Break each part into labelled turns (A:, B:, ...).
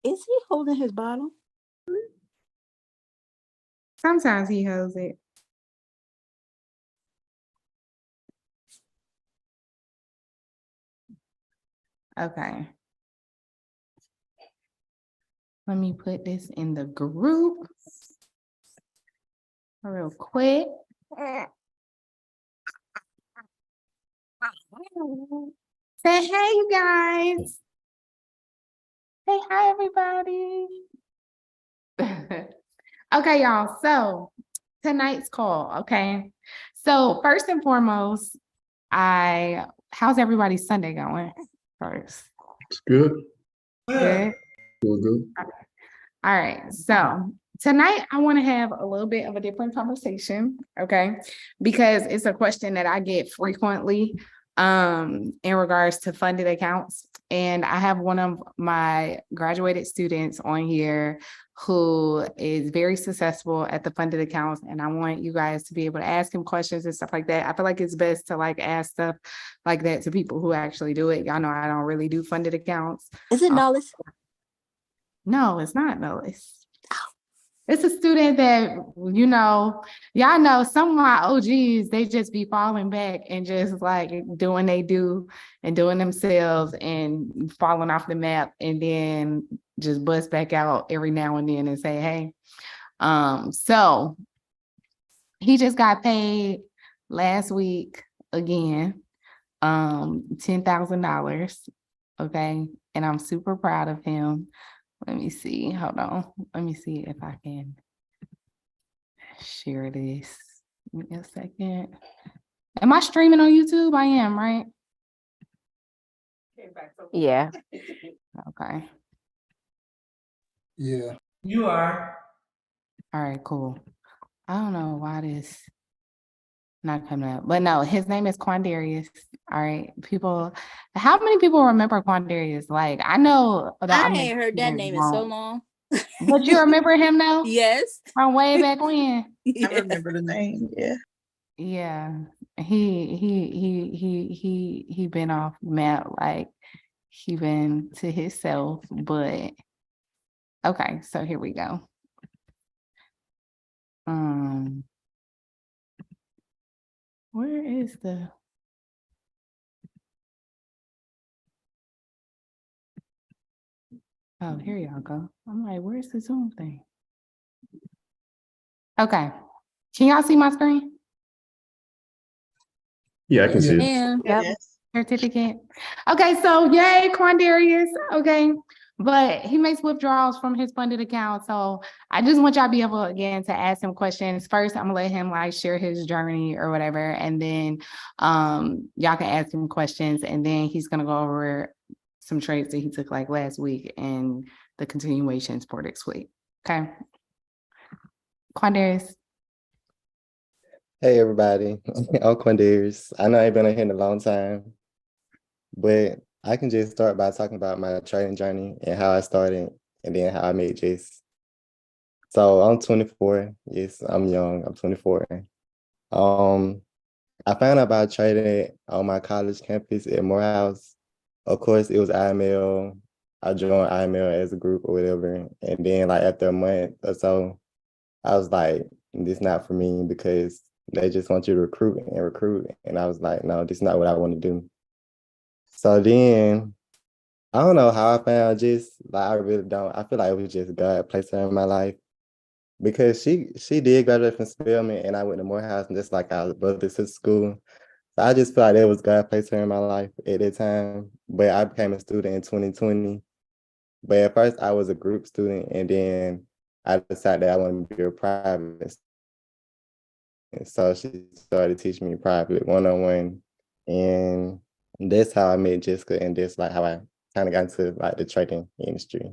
A: Is he holding his bottle?
B: Sometimes he holds it. Okay. Let me put this in the group real quick. Say hey, you guys. Say hi, everybody. Okay, y'all. So tonight's call, okay? So first and foremost, how's everybody's Sunday going first?
C: It's good.
B: Good?
C: Good.
B: All right. So tonight I want to have a little bit of a different conversation, okay? Because it's a question that I get frequently in regards to funded accounts. And I have one of my graduated students on here who is very successful at the funded accounts. And I want you guys to be able to ask him questions and stuff like that. I feel like it's best to like ask stuff like that to people who actually do it. Y'all know I don't really do funded accounts.
A: Is it Nollis?
B: No, it's not Nollis. It's a student that, y'all know some of my OGs, they just be falling back and just like doing they do and doing themselves and falling off the map and then just bust back out every now and then and say, hey. So he just got paid last week again, $10,000. Okay. And I'm super proud of him. Let me see. Hold on. Let me see if I can share this. Give me a second. Am I streaming on YouTube? I am, right?
A: Yeah.
B: Okay.
C: Yeah.
D: You are.
B: All right, cool. I don't know why this not coming up, but no, his name is Quandarius. All right, people. How many people remember Quandarius? Like, I know that
A: I ain't heard that name in so long.
B: But you remember him now?
A: Yes.
B: From way back when?
A: Yeah.
D: I remember the name. Yeah.
B: Yeah, he been off map, like he been to himself, but okay, so here we go. Where is the oh, here y'all go. I'm like, where's the Zoom thing? Okay, can y'all see my screen?
C: Yeah, I can see it.
A: Yeah. Yep.
D: Yes.
B: Certificate. Okay, so yay, Quandarius. Okay, but he makes withdrawals from his funded account. So I just want y'all to be able again to ask him questions. First, I'm gonna let him like share his journey or whatever, and then y'all can ask him questions, and then he's gonna go over some trades that he took like last week and the continuations for next week. Okay, Quandarius.
E: Hey everybody, I'm Quindarius. I know I've been on here in a long time, but I can just start by talking about my trading journey and how I started and then how I made Jess. So I'm 24. Yes, I'm young. I'm 24. I found out about trading on my college campus at Morehouse. Of course, it was IML. I joined IML as a group or whatever. And then like after a month or so, I was like, this not for me because they just want you to recruit and recruit. And I was like, no, this is not what I want to do. So then, I don't know how I found Jess. Like, I really don't. I feel like it was just God placed her in my life. Because she did graduate from Spelman and I went to Morehouse and just like our brother to school. So I just feel like it was God placed her in my life at that time. But I became a student in 2020. But at first I was a group student and then I decided that I wanted to be a private. And so she started teaching me private one-on-one. And that's how I met Jessica, and that's like how I kind of got into like the trading industry.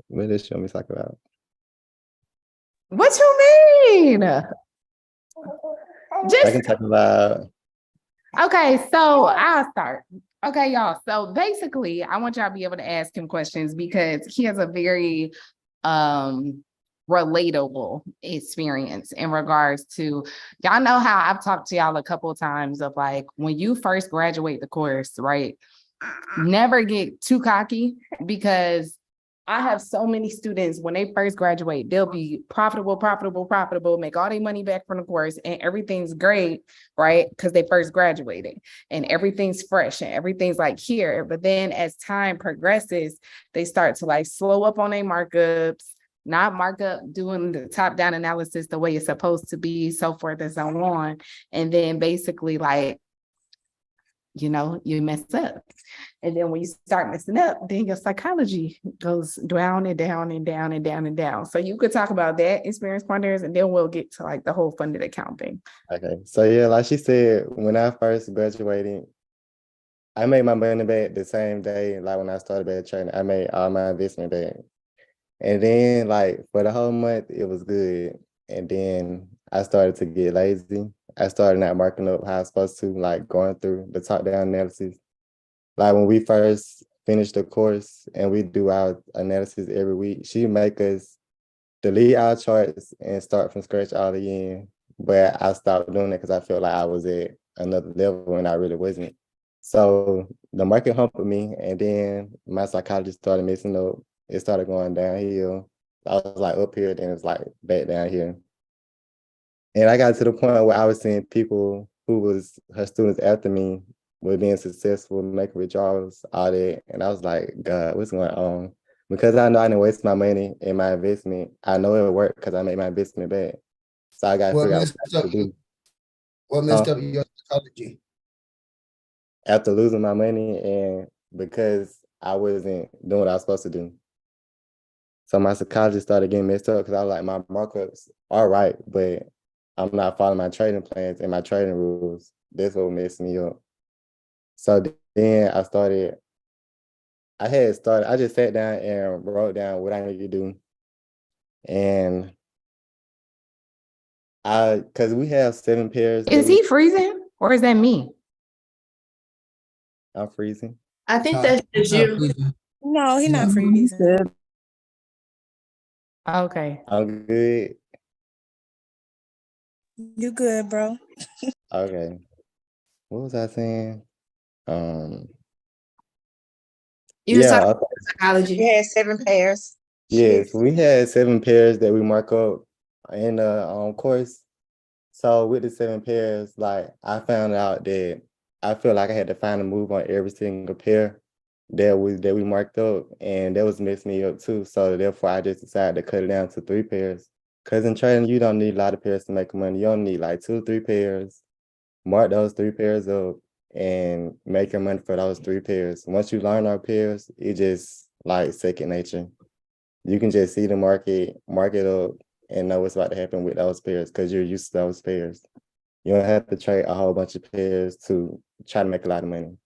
E: What does she want me to talk about?
B: What you mean?
E: I
B: Just
E: can talk about.
B: okay, so I'll start. Okay, y'all. So basically, I want y'all to be able to ask him questions because he has a very relatable experience in regards to, y'all know how I've talked to y'all a couple of times of like when you first graduate the course, right? never get too cocky, because I have so many students, when they first graduate, they'll be profitable, make all their money back from the course, and everything's great, right? Because they first graduated and everything's fresh and everything's like here. But then as time progresses, they start to like slow up on their markups, not mark up, doing the top-down analysis the way it's supposed to be, so forth and so on. And then basically like, you know, you mess up. And then when you start messing up, then your psychology goes down and down and down and down and down. So you could talk about that, experience pointers, and then we'll get to like the whole funded account thing.
E: Okay. So yeah, like she said, when I first graduated, I made my money back the same day. Like when I started back trading, I made all my investment back. And then like for the whole month, it was good. And then I started to get lazy. I started not marking up how I was supposed to, like going through the top-down analysis. Like when we first finished the course and we do our analysis every week, she make us delete our charts and start from scratch all again. But I stopped doing it because I felt like I was at another level and I really wasn't. So the market humped me, and then my psychologist started messing up. It started going downhill. I was like up here, then it's like back down here. And I got to the point where I was seeing people who was her students after me were being successful, making withdrawals, all that. And I was like, God, what's going on? Because I know I didn't waste my money in my investment. I know it'll work because I made my investment back. So I got to
F: What
E: figure out
F: messed
E: what
F: up?
E: to do.
F: What messed up your psychology?
E: After losing my money and because I wasn't doing what I was supposed to do. So my psychologist started getting messed up because I was like, my markups are right, but I'm not following my trading plans and my trading rules. That's what messed me up. So then I just sat down and wrote down what I needed to do. And because we have 7 pairs.
B: Is he freezing or is that me?
E: I'm freezing.
A: I think
F: Nah,
A: that's just you.
F: freezing.
G: No, he's not
F: Yeah.
G: freezing.
B: Okay.
E: I'm good.
G: You good, bro?
E: Okay. What was I saying?
A: You was
E: Yeah,
A: talking
E: okay.
A: about psychology.
D: You had 7 pairs.
E: Yes, we had 7 pairs that we mark up in the course. So with the 7 pairs, like I found out that I feel like I had to find a move on every single pair that we marked up, and that was messing me up too. So therefore, I just decided to cut it down to 3 pairs. Because in trading, you don't need a lot of pairs to make money. You only need like 2 or 3 pairs. Mark those 3 pairs up and make your money for those 3 pairs. Once you learn our pairs, it just like second nature. You can just see the market, mark it up, and know what's about to happen with those pairs because you're used to those pairs. You don't have to trade a whole bunch of pairs to try to make a lot of money.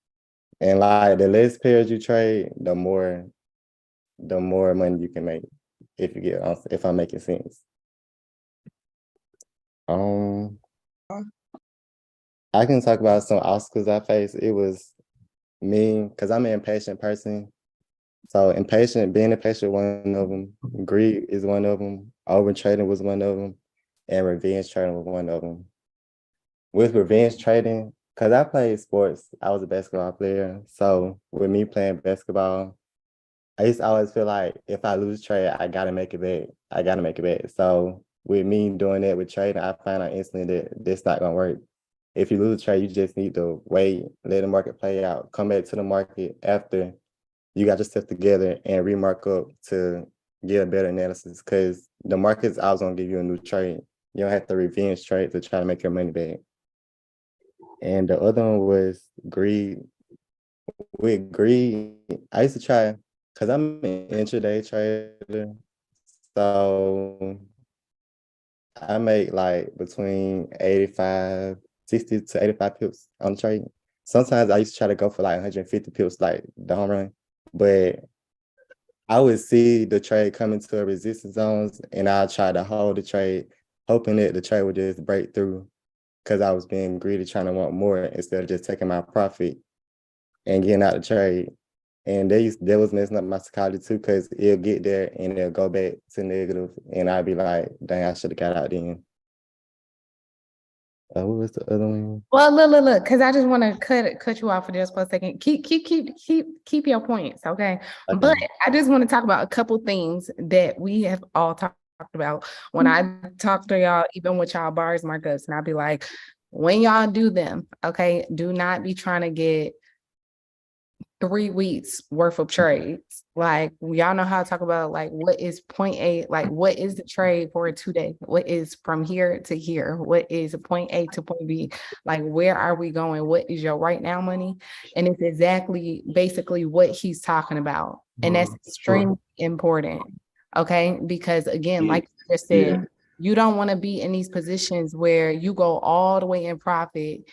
E: And like the less pairs you trade, the more money you can make. If I'm making sense. I can talk about some obstacles I faced. It was me, because I'm an impatient person. So being impatient, one of them. Greed is one of them. Over trading was one of them. And revenge trading was one of them. With revenge trading, because I played sports, I was a basketball player. So with me playing basketball, I used to always feel like if I lose trade, I gotta make it back. So with me doing that with trading, I found out instantly that this not gonna work. If you lose a trade, you just need to wait, let the market play out, come back to the market after you got yourself together and remark up to get a better analysis. Because the market's always gonna give you a new trade. You don't have to revenge trade to try to make your money back. And the other one was greed. With greed, I used to try, because I'm an intraday trader. So I make like between 60 to 85 pips on the trade. Sometimes I used to try to go for like 150 pips, like the home run. But I would see the trade coming to a resistance zones, and I'll try to hold the trade, hoping that the trade would just break through, because I was being greedy, trying to want more instead of just taking my profit and getting out the trade. And that was messing up my psychology too, because it'll get there and it'll go back to negative, and I'd be like, dang, I should have got out then. What was the other one?
B: Well, look, because I just want to cut you off for just for a second. Keep your points, okay?
E: Okay.
B: But I just want to talk about a couple things that we have all talked about. When I talk to y'all, even with y'all bars markups, and I'll be like, when y'all do them, okay, do not be trying to get 3 weeks worth of trades. Like, y'all know how to talk about like what is point A, like what is the trade for a 2-day? What is from here to here? What is point A to point B? Like, where are we going? What is your right now money? And it's exactly basically what he's talking about. And that's extremely important. Okay. Because again, like you just said, you don't want to be in these positions where you go all the way in profit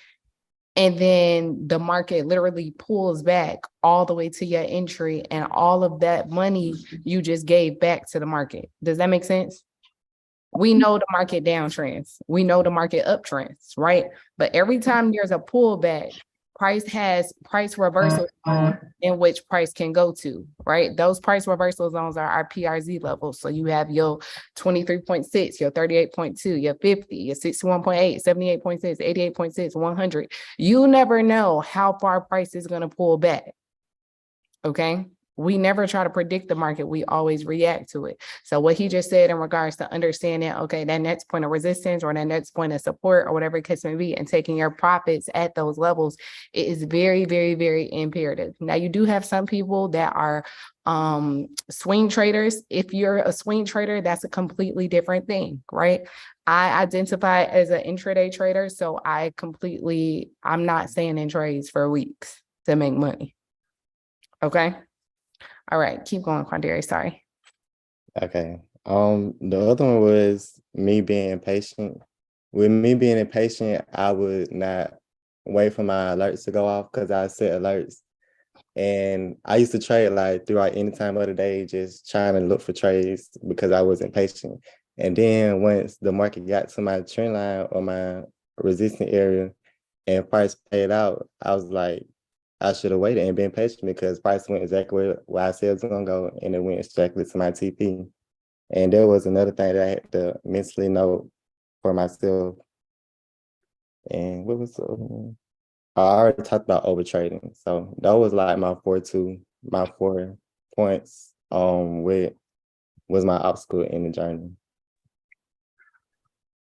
B: and then the market literally pulls back all the way to your entry and all of that money you just gave back to the market. Does that make sense? We know the market downtrends. We know the market uptrends, right? But every time there's a pullback, price has price reversal in which price can go to, right? Those price reversal zones are our PRZ levels. So you have your 23.6, your 38.2, your 50, your 61.8, 78.6, 88.6, 100. You never know how far price is going to pull back. Okay. We never try to predict the market. We always react to it. So what he just said in regards to understanding, okay, that next point of resistance or that next point of support or whatever the case may be, and taking your profits at those levels, it is very, very, very imperative. Now, you do have some people that are swing traders. If you're a swing trader, that's a completely different thing, right? I identify as an intraday trader. So I'm not staying in trades for weeks to make money. Okay. All right, keep going, Quandary. Sorry.
E: Okay. The other one was me being impatient. With me being impatient, I would not wait for my alerts to go off because I set alerts. And I used to trade like throughout any time of the day, just trying to look for trades because I was impatient. And then once the market got to my trend line or my resistance area and price paid out, I was like, I should have waited and been patient because price went exactly where I said it was going to go, and it went exactly to my TP. And there was another thing that I had to mentally know for myself. And what was the other one? I already talked about overtrading. So that was like my 4 points with was my obstacle in the journey.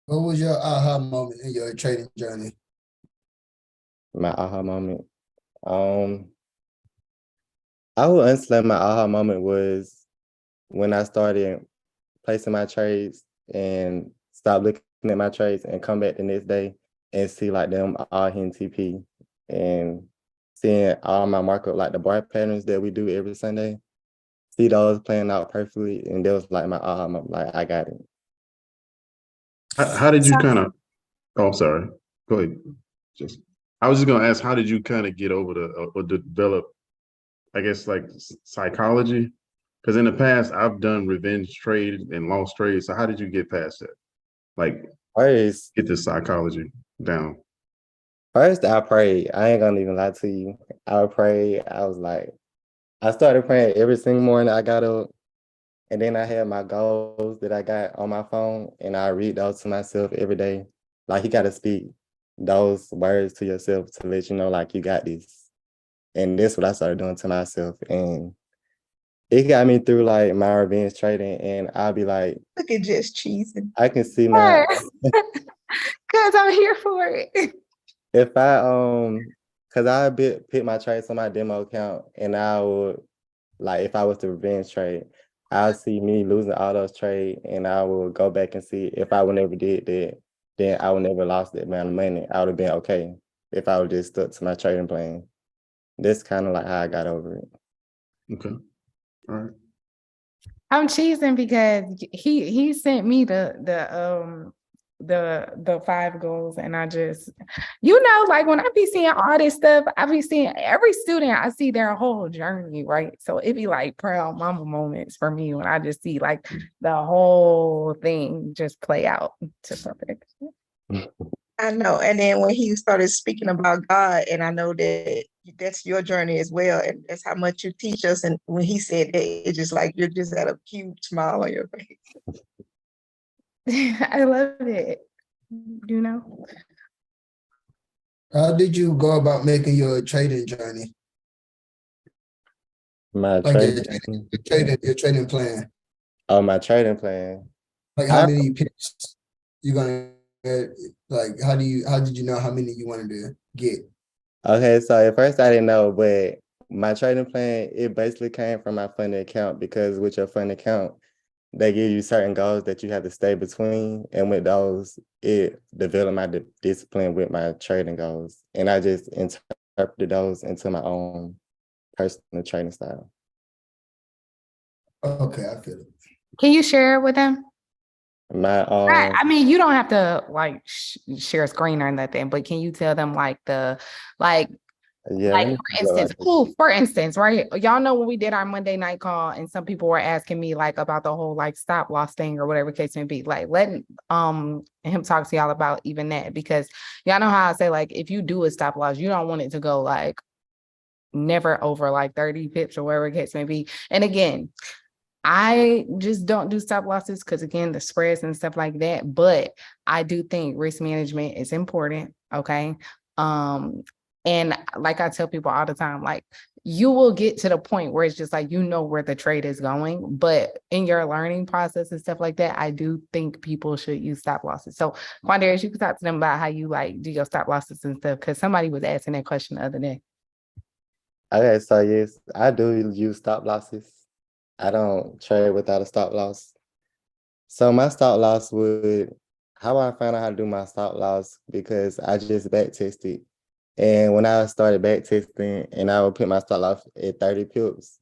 F: What was your aha moment in your trading journey?
E: My aha moment. I would honestly, my aha moment was when I started placing my trades and stop looking at my trades and come back the next day and see like them all hitting TP and seeing all my markup, like the bar patterns that we do every Sunday, see those playing out perfectly. And that was like my aha moment, like I got it.
C: How did you kind of, oh, I'm sorry. Go ahead. I was just going to ask, how did you kind of get over or develop, I guess, like psychology? Because in the past, I've done revenge trade and lost trades. So how did you get past that? Like, get the psychology down.
E: First, I prayed. I ain't gonna even lie to you. I prayed. I was like, I started praying every single morning I got up. And then I had my goals that I got on my phone, and I read those to myself every day. Like, you got to speak those words to yourself to let you know, like, you got this. And that's what I started doing to myself. And it got me through, like, my revenge trading. And I'll be like,
D: Look at Jess cheesing.
E: I can see my...
B: Because I'm here for it.
E: If I, because I pick my trades on my demo account, and I would, like, if I was to revenge trade, I'll see me losing all those trades, and I will go back and see if I would never did that, then I would never lost that amount of money. I would have been okay if I would just stuck to my trading plan. That's kind of like how I got over it.
C: Okay. All right.
B: I'm cheesing because he sent me the 5 goals, and I just, like when I be seeing all this stuff, I be seeing every student, I see their whole journey, right? So it be like proud mama moments for me when I just see like the whole thing just play out to perfection.
D: I know. And then when he started speaking about God, and I know that that's your journey as well, and that's how much you teach us. And when he said that, it's just like you're just got a huge smile on your face.
B: I love it.
F: How did you go about making your trading journey?
E: My
F: Like
E: trading,
F: your trading plan.
E: oh, my trading plan.
F: Like how
E: I
F: many picks you gonna like how did you know how many you wanted to get?
E: Okay, so at first I didn't know, but my trading plan, it basically came from my funding account because with your funding account, they give you certain goals that you have to stay between. And with those, it developed my discipline with my trading goals. And I just interpreted those into my own personal trading style.
F: Okay, I feel it.
B: Can you share it with them?
E: My
B: I mean, you don't have to like share a screen or nothing, but can you tell them like
E: yeah, let me
B: for instance, right? Y'all know when we did our Monday night call and some people were asking me like about the whole like stop loss thing or whatever case may be, like letting him talk to y'all about even that, because y'all know how I say like if you do a stop loss, you don't want it to go like never over like 30 pips or whatever case may be. And again, I just don't do stop losses because again, the spreads and stuff like that. But I do think risk management is important. Okay. And like I tell people all the time, like you will get to the point where it's just like, you know, where the trade is going, but in your learning process and stuff like that, I do think people should use stop losses. So Quandarius, you can talk to them about how you like do your stop losses and stuff. Cause somebody was asking that question the other day.
E: Okay, so yes, I do use stop losses. I don't trade without a stop loss. So my stop loss how I found out how to do my stop loss, because I just back tested. And when I started back testing and I would put my stop loss at 30 pips,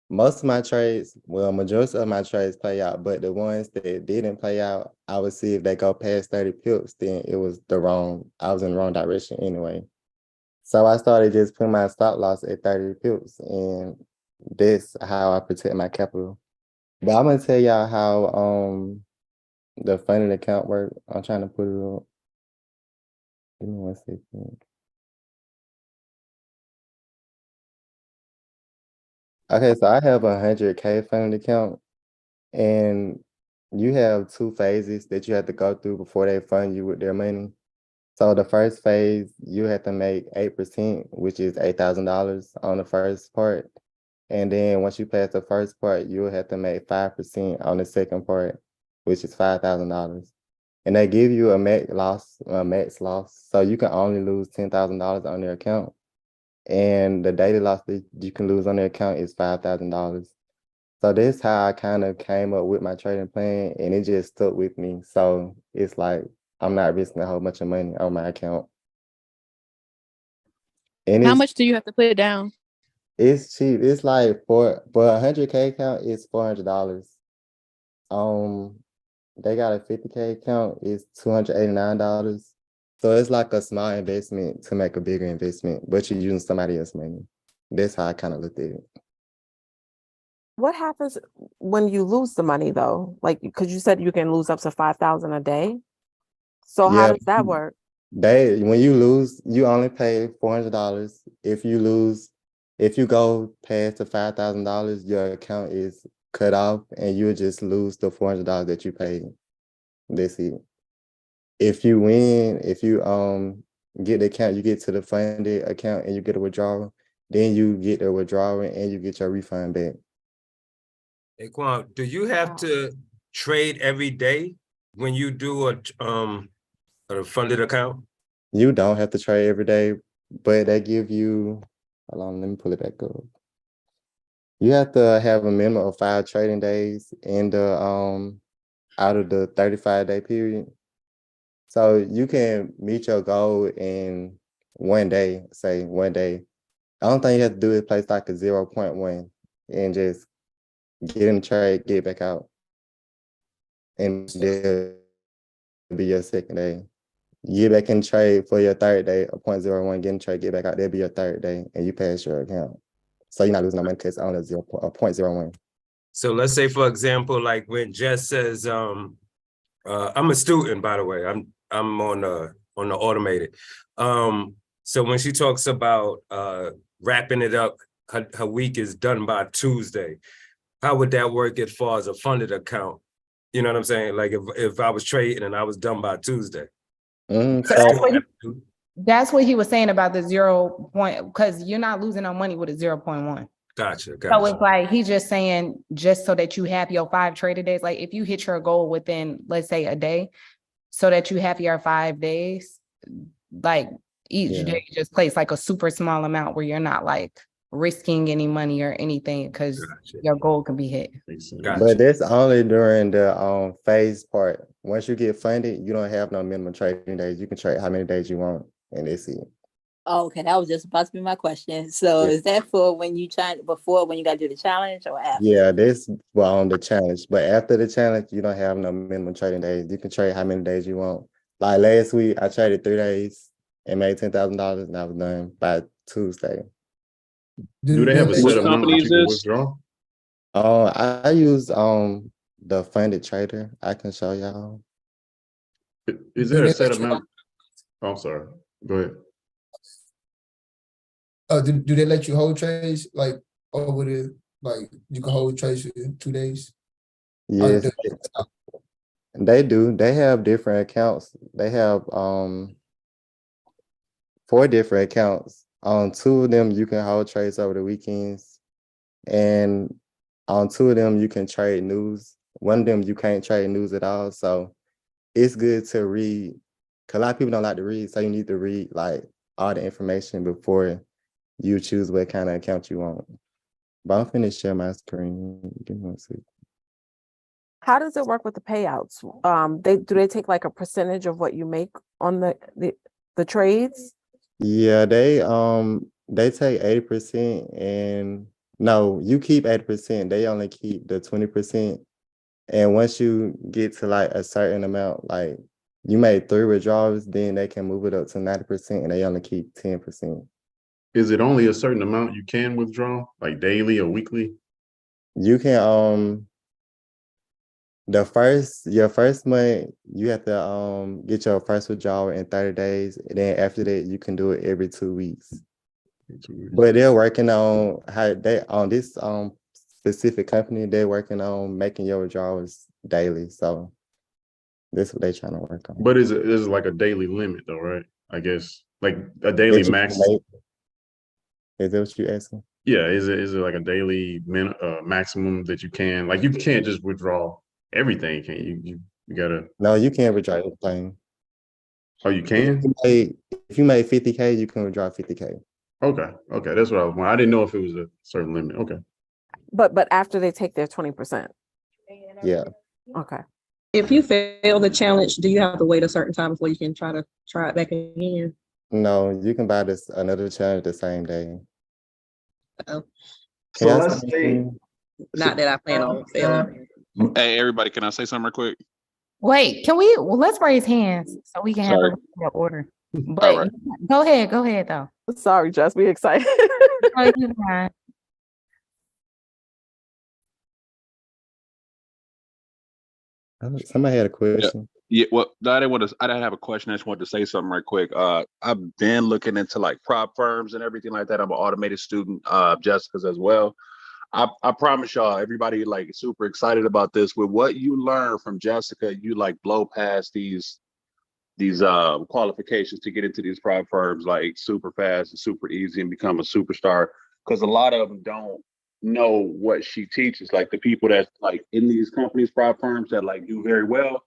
E: most of my trades, well, majority of my trades play out, but the ones that didn't play out, I would see if they go past 30 pips, then I was in the wrong direction anyway. So I started just putting my stop loss at 30 pips, and that's how I protect my capital. But I'm gonna tell y'all how the funding account work. I'm trying to put it up. Give me 1 second. Okay, so I have 100K funding account, and you have 2 phases that you have to go through before they fund you with their money. So the first phase, you have to make 8%, which is $8,000 on the first part. And then once you pass the first part, you'll have to make 5% on the second part, which is $5,000. And they give you a max loss. So you can only lose $10,000 on their account. And the daily loss that you can lose on their account is $5,000. So that's how I kind of came up with my trading plan, and it just stuck with me. So it's like I'm not risking a whole bunch of money on my account. And
H: How much do you have to put down?
E: It's cheap. It's like for a 100K account, it's $400. They got a 50K account, it's $289. So it's like a small investment to make a bigger investment, but you're using somebody else's money. That's how I kind of looked at it.
I: What happens when you lose the money though? Like, because you said you can lose up to 5,000 a day. So how does that work?
E: When you lose, you only pay $400. If you go past the $5,000, your account is cut off, and you'll just lose the $400 that you paid. That's it. If you win, if you get the account, you get to the funded account and you get a withdrawal, then you get the withdrawal and you get your refund back.
J: Hey, Quan, do you have to trade every day when you do a funded account?
E: You don't have to trade every day, but they give you, hold on, let me pull it back up. You have to have a minimum of 5 trading days in the out of the 35-day period. So you can meet your goal in one day, say one day. The only thing you have to do is place like a 0.1 and just get in the trade, get back out. And there'll be your second day. You get back in trade for your third day, a 0.01, get in trade, get back out, there'll be your third day, and you pass your account. So you're not losing no money because it's only a 0.01.
J: So let's say, for example, like when Jess says, I'm a student, by the way, I'm on the automated. So when she talks about wrapping it up, her week is done by Tuesday. How would that work as far as a funded account? You know what I'm saying? Like if I was trading and I was done by Tuesday.
E: So
I: that's when
B: That's what he was saying about the 0 point, because you're not losing no money with a 0.1.
J: Gotcha,
B: So
J: gotcha.
B: it's like, he's just saying, just so that you have your 5 traded days, like if you hit your goal within, let's say, a day, so that you have your 5 days, like each
E: Yeah.
B: day just place like a super small amount where you're not like risking any money or anything, because
J: Gotcha.
B: your goal can be hit.
C: Makes sense.
J: Gotcha.
E: But that's only during the phase part. Once you get funded, you don't have no minimum trading days. You can trade how many days you want, and that's it.
H: Oh, okay, that was just about to be my question. So
E: Yeah.
H: is that for when you before when you gotta do the challenge or after?
E: Yeah, that's well on the challenge. But after the challenge, you don't have no minimum trading days. You can trade how many days you want. Like last week, I traded 3 days and made $10,000, and I was done by Tuesday.
C: Do they have a
F: let
C: set
F: you-
C: amount
K: company
C: that
K: is
C: you can
K: this?
C: withdraw?
E: I use the funded trader. I can show y'all.
C: Is
F: Do
C: there a
F: they
C: set
F: let you-
C: amount? Oh, I'm sorry. Go ahead.
F: do they let you hold trades like over the like you can hold trades for 2 days?
E: Yes, they do. They have different accounts. They have 4 different accounts. On 2 of them, you can hold trades over the weekends, and on 2 of them, you can trade news. One of them, you can't trade news at all. So it's good to read, because a lot of people don't like to read. So you need to read like all the information before you choose what kind of account you want. But I'm finna share my screen. Give me one second.
I: How does it work with the payouts? They take like a percentage of what you make on the trades?
E: Yeah, they take 80%, and no, you keep 80%. They only keep the 20%. And once you get to like a certain amount, like you made 3 withdrawals, then they can move it up to 90%, and they only keep 10%.
C: Is it only a certain amount you can withdraw, like daily or weekly?
E: You can your first month you have to get your first withdrawal in 30 days, and then after that you can do it every 2 weeks. But they're working on how they on this specific company, they're working on making your withdrawals daily. So that's what they're trying to work on.
C: But is it like a daily limit though, right? I guess like a daily
E: That you
C: max.
E: can make. Is that what you're asking?
C: Yeah, is it like a daily maximum that you can, like you can't just withdraw everything, can you? You gotta.
E: No, you can't withdraw everything.
C: Oh, you can?
E: If you made 50K, you can withdraw 50K.
C: Okay, that's what I was wondering. I didn't know if it was a certain limit. Okay.
I: But after they take their 20%.
E: Yeah.
I: Okay.
L: If you fail the challenge, do you have to wait a certain time before you can try it back again?
E: No, you can buy this another challenge the same day.
L: Oh.
K: So let's say,
L: Not that I plan on failing.
K: hey, everybody, can I say something real quick?
B: Wait, let's raise hands so we can have
K: Sorry.
B: a order. But
K: All right.
B: go ahead though.
I: Sorry, Jess, we excited.
B: Oh, you fine.
E: Somebody had a question.
K: Yeah, well, I didn't have a question. I just wanted to say something right quick. I've been looking into like prop firms and everything like that. I'm an automated student, Jessica's as well. I promise y'all, everybody like super excited about this. With what you learn from Jessica, you like blow past these qualifications to get into these prop firms like super fast and super easy and become a superstar. Because a lot of them don't know what she teaches. Like the people that's like in these companies, prop firms that like do very well,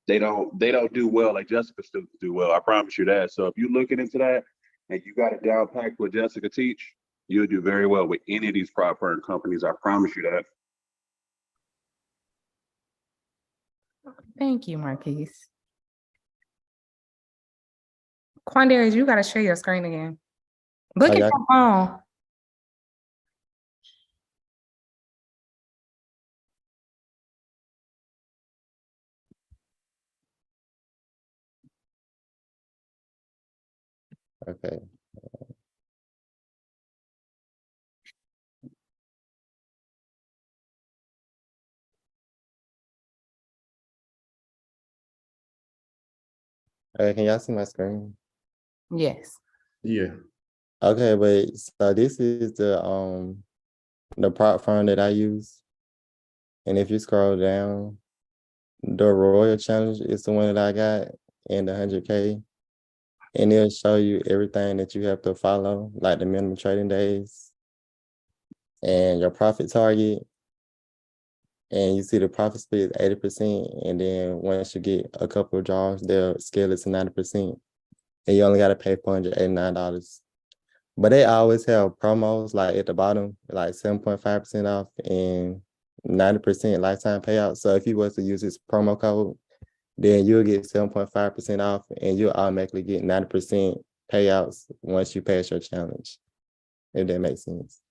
K: they don't do well like Jessica students do well. I promise you that. So if you're looking into that and you got it down packed what Jessica teach, you'll do very well with any of these prop firm companies. I promise you that.
B: Thank you, Marquise. Quandarius, you gotta share your screen again. Look at
E: yeah.
B: your phone.
E: Okay. Can y'all see my screen?
B: Yes.
C: Yeah.
E: Okay, wait. So this is the prop firm that I use. And if you scroll down, the Royal Challenge is the one that I got, and the 100K. and it'll show you everything that you have to follow, like the minimum trading days and your profit target. And you see the profit split is 80%. And then once you get a couple of draws, they'll scale it to 90%. And you only got to pay $489. But they always have promos like at the bottom, like 7.5% off and 90% lifetime payout. So if you was to use this promo code, then you'll get 7.5% off and you'll automatically get 90% payouts once you pass your challenge, if that makes sense.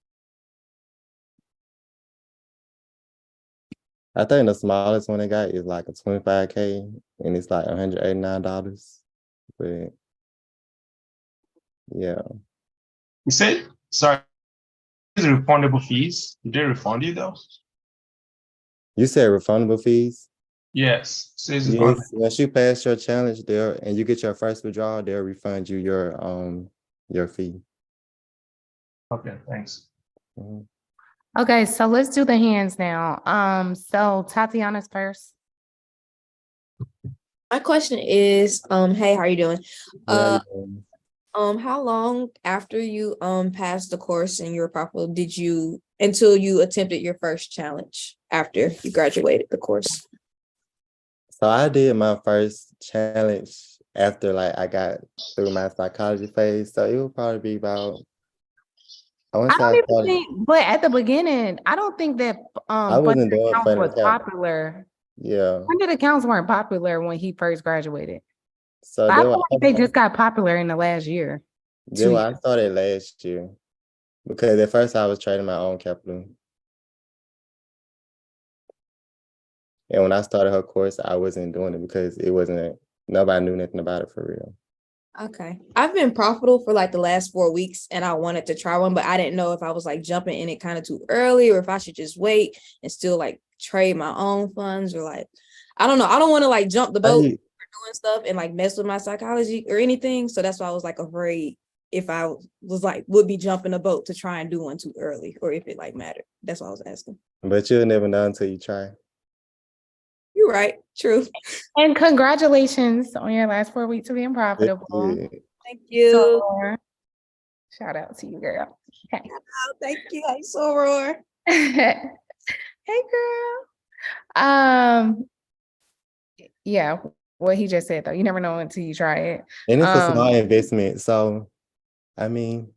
E: I think the smallest one I got is like a 25K and it's like $189. But yeah.
M: You said, sorry, is it refundable fees? Did they refund you though?
E: You said refundable fees?
M: Yes. Says
E: Yes, once you pass your challenge there and you get your first withdrawal, they'll refund you your fee.
M: Okay, thanks.
E: Mhm.
B: Okay, so let's do the hands now. So Tatiana's first.
A: My question is, hey, how are you doing?
E: Yeah,
A: How long after you passed the course and you were profitable until you attempted your first challenge after you graduated the course?
E: so I did my first challenge after like I got through my psychology phase. So it would probably be about
B: I don't even think, but at the beginning, I don't think that
E: I wasn't
B: funded
E: doing
B: accounts
E: funded
B: was
E: account.
B: popular.
E: Yeah.
B: Funded accounts weren't popular when he first graduated.
E: So
B: I feel like they just got popular in the last year.
E: I started last year because at first I was trading my own capital. And when I started her course, I wasn't doing it because nobody knew nothing about it for real.
A: Okay. I've been profitable for like the last 4 weeks and I wanted to try one, but I didn't know if I was like jumping in it kind of too early or if I should just wait and still like trade my own funds or like, I don't know. I don't want to like jump the boat doing stuff and like mess with my psychology or anything. So that's why I was like afraid if I was like, would be jumping a boat to try and do one too early or if it like mattered. That's what I was asking.
E: But you'll never know until you try.
A: You're right. True.
B: And congratulations on your last 4 weeks of being profitable.
A: Thank you.
B: So, shout out to you, girl. Okay.
A: Oh, thank you. I saw Roar.
B: Hey, girl. Yeah, what he just said though, you never know until you try it.
E: And it's a small investment. So, I mean.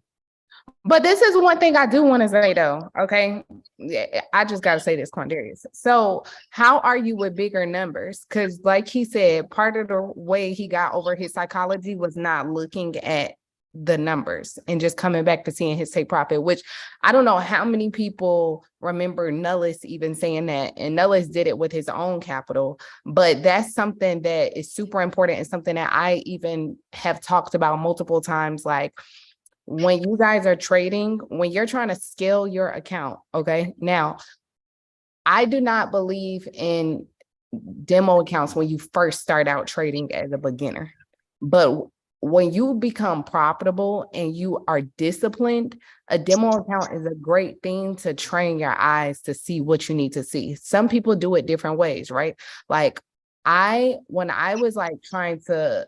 B: But this is one thing I do want to say though, okay? I just got to say this, Quandarius. So how are you with bigger numbers? Because like he said, part of the way he got over his psychology was not looking at the numbers and just coming back to seeing his take profit, which I don't know how many people remember Nullis even saying that, and Nullis did it with his own capital, but that's something that is super important and something that I even have talked about multiple times. Like when you guys are trading, when you're trying to scale your account, okay? Now, I do not believe in demo accounts when you first start out trading as a beginner, but when you become profitable and you are disciplined, a demo account is a great thing to train your eyes to see what you need to see. Some people do it different ways, right? Like when I was like trying to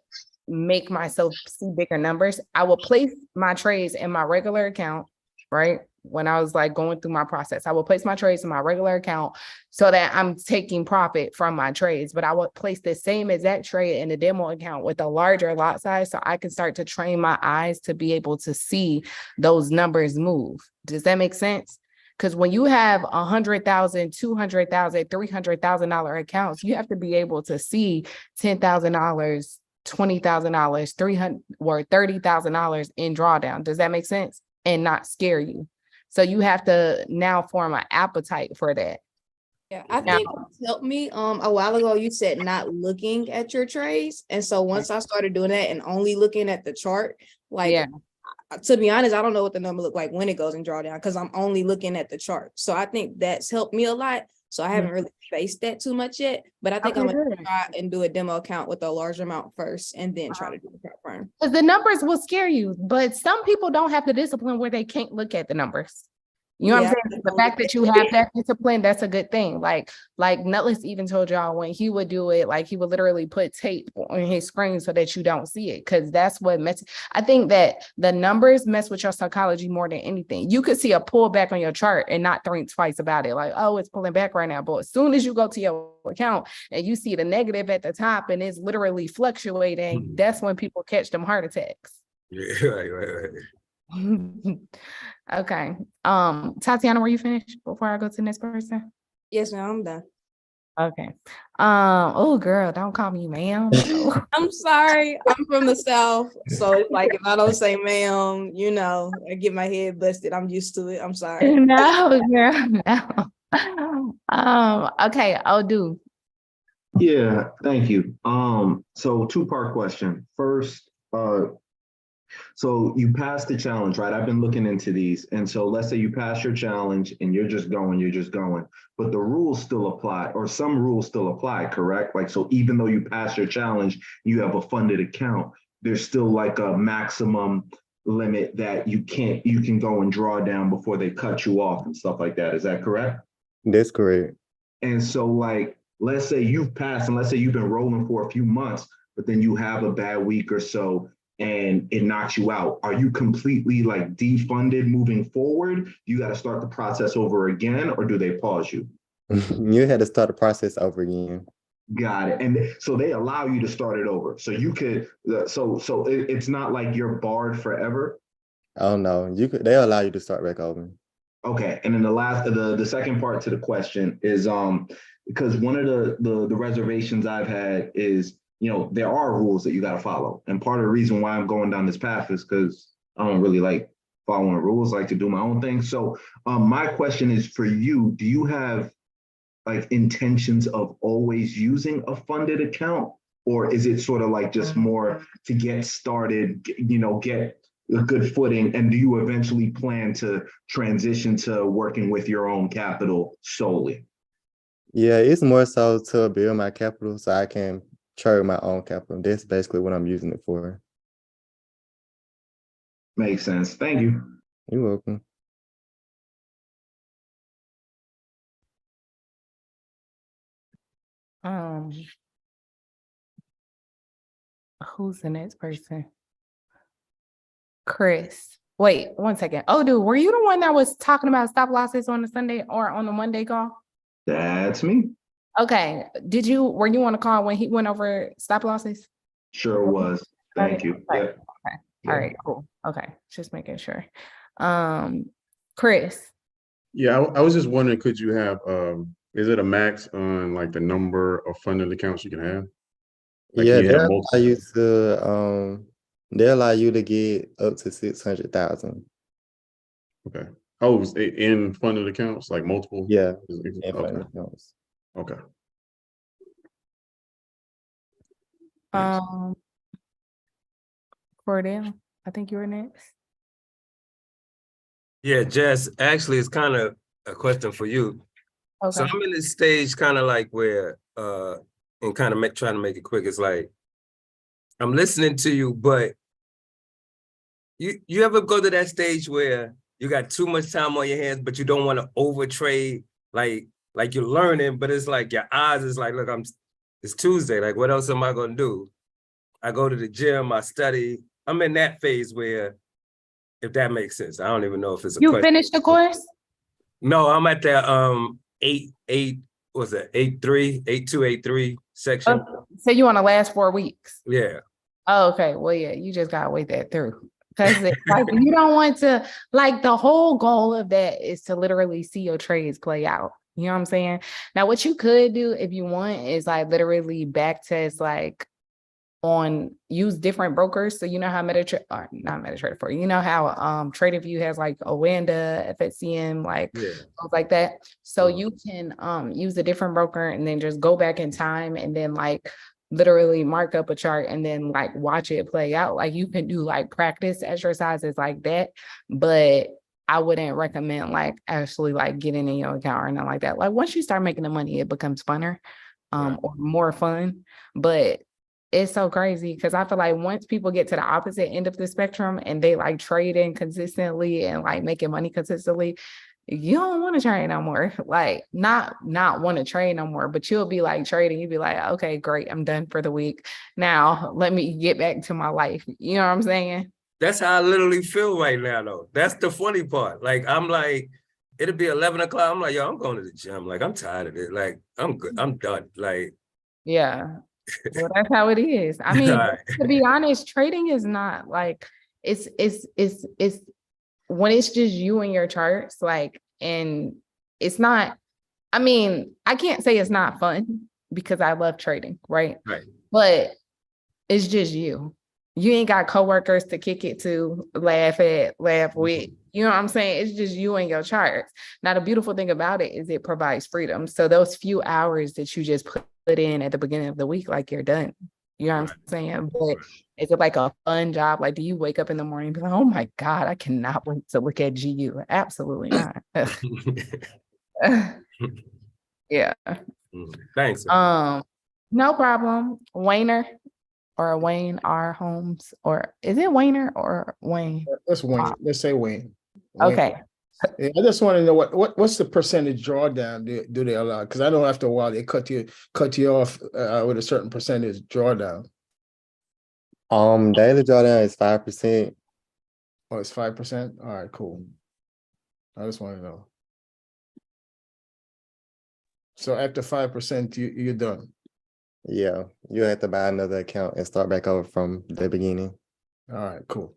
B: make myself see bigger numbers, I would place my trades in my regular account, right? When I was like going through my process, I would place my trades in my regular account so that I'm taking profit from my trades, but I would place the same exact trade in the demo account with a larger lot size so I can start to train my eyes to be able to see those numbers move. Does that make sense? Because when you have $100,000, $200,000, $300,000 accounts, you have to be able to see $10,000, $20,000, $300,000 or $30,000 in drawdown. Does that make sense? And not scare you. So you have to now form an appetite for that.
A: Yeah, I think what's helped me a while ago, you said not looking at your trades. And so once I started doing that and only looking at the chart, like to be honest, I don't know what the number look like when it goes in drawdown because I'm only looking at the chart. So I think that's helped me a lot. So I haven't really faced that too much yet, but I think I'm gonna try and do a demo account with a large amount first and then try to do the prop firm.
B: Because the numbers will scare you, but some people don't have the discipline where they can't look at the numbers. You know what I'm
A: Yeah,
B: saying? The fact that you have that discipline, that's a good thing. Like Nutless even told y'all when he would do it, like he would literally put tape on his screen so that you don't see it. Cause that's what I think that the numbers mess with your psychology more than anything. You could see a pullback on your chart and not think twice about it. Like, oh, it's pulling back right now. But as soon as you go to your account and you see the negative at the top and it's literally fluctuating, that's when people catch them heart attacks.
J: Yeah, right.
B: Okay. Tatiana, were you finished before I go to the next person?
A: Yes, ma'am, I'm done.
B: Okay. Oh girl, don't call me ma'am.
A: I'm sorry. I'm from the South. So it's like if I don't say ma'am, I get my head busted. I'm used to it. I'm sorry.
B: No, girl, no. Okay, I'll do.
N: Yeah, thank you. So two-part question. First, so you passed the challenge, right? I've been looking into these. And so let's say you pass your challenge and you're just going, but the rules still apply, or some rules still apply, correct? Like, so even though you pass your challenge, you have a funded account, there's still like a maximum limit that you can go and draw down before they cut you off and stuff like that. Is that correct?
E: That's correct.
N: And so like, let's say you've passed and let's say you've been rolling for a few months, but then you have a bad week or so and it knocks you out. Are you completely like defunded moving forward? You got to start the process over again, or do they pause you?
E: You had to start the process over again.
N: Got it. And so they allow you to start it over. So you could, so it's not like you're barred forever.
E: Oh no, they allow you to start back over.
N: Okay. And then the second part to the question is, because one of the reservations I've had is, there are rules that you got to follow. And part of the reason why I'm going down this path is because I don't really like following rules, I like to do my own thing. So my question is for you, do you have like intentions of always using a funded account? Or is it sort of like just more to get started, get a good footing? And do you eventually plan to transition to working with your own capital solely?
E: Yeah, it's more so to build my capital so I can trade my own capital. That's basically what I'm using it for.
N: Makes sense. Thank you.
E: You're welcome.
B: Who's the next person? Chris. Wait, 1 second. Oh, dude, were you the one that was talking about stop losses on the Sunday or on the Monday call?
N: That's me.
B: Okay. Were you on the call when he went over stop losses?
N: Sure was. Thank you.
B: Okay.
N: Yeah.
B: Okay.
N: Yeah.
B: All right, cool. Okay. Just making sure. Chris.
C: Yeah, I was just wondering, could you have, is it a max on like the number of funded accounts you can have? Like,
E: Yeah,
C: can you have multiple?
E: They'll allow you to get up to 600,000.
C: Okay. Oh, it's in funded accounts, like multiple?
E: Yeah,
C: in
E: funded accounts.
C: Okay.
B: Cordell, I think you were next.
J: Yeah, Jess, actually it's kind of a question for you.
B: Okay.
J: So I'm in this stage kind of like where, and kind of trying to make it quick. It's like, I'm listening to you, but you ever go to that stage where you got too much time on your hands, but you don't want to overtrade, like you're learning, but it's like your eyes is like, look, it's Tuesday. Like, what else am I going to do? I go to the gym, I study. I'm in that phase where, if that makes sense, I don't even know if it's a
B: You
J: question.
B: finished the course?
J: No, I'm at the 8283 section.
B: So you on the last 4 weeks?
J: Yeah.
B: Oh, okay. Well, yeah, you just gotta wait that through. Because like, you don't want to, like, the whole goal of that is to literally see your trades play out. You know what I'm saying? Now, what you could do if you want is like literally back test, like use different brokers. So you know how MetaTrader, you know how TradingView has like Owanda, FXCM, like stuff like that. So you can use a different broker and then just go back in time and then like literally mark up a chart and then like watch it play out. Like you can do like practice exercises like that, but I wouldn't recommend like actually like getting in your account or anything like that. Like once you start making the money, it becomes funner or more fun. But it's so crazy because I feel like once people get to the opposite end of the spectrum and they like trading consistently and like making money consistently, you don't want to trade no more. Like not want to trade no more, but you'll be like trading. You'll be like, okay, great. I'm done for the week. Now let me get back to my life. You know what I'm saying?
J: That's how I literally feel right now, though. That's the funny part. Like, I'm like, it'll be 11 o'clock. I'm like, yo, I'm going to the gym. Like, I'm tired of it. Like, I'm good. I'm done. Like,
B: Yeah. Well, that's how it is. I mean,
J: Right.
B: to be honest, trading is not like it's when it's just you and your charts, like, and it's not, I mean, I can't say it's not fun because I love trading, right?
J: Right.
B: But it's just you. You ain't got coworkers to kick it to, laugh with. You know what I'm saying? It's just you and your charts. Now, the beautiful thing about it is it provides freedom. So those few hours that you just put in at the beginning of the week, like you're done. You know what I'm saying? But is it like a fun job? Like, do you wake up in the morning and be like, oh my God, I cannot wait to look at GU? Absolutely not. Yeah.
J: Thanks.
B: No problem. Wayner or Wayne R. Holmes, or is it Wayner or Wayne?
O: Let's Wayne. Let's say Wayne. Wayne.
B: Okay.
O: Yeah, I just want to know what's the percentage drawdown do they allow? Because I know after a while they cut you off with a certain percentage drawdown.
E: Daily drawdown is 5%.
O: Oh, it's 5%. All right, cool. I just want to know. So after 5%, you're done.
E: Yeah, you have to buy another account and start back over from the beginning.
O: All right, cool.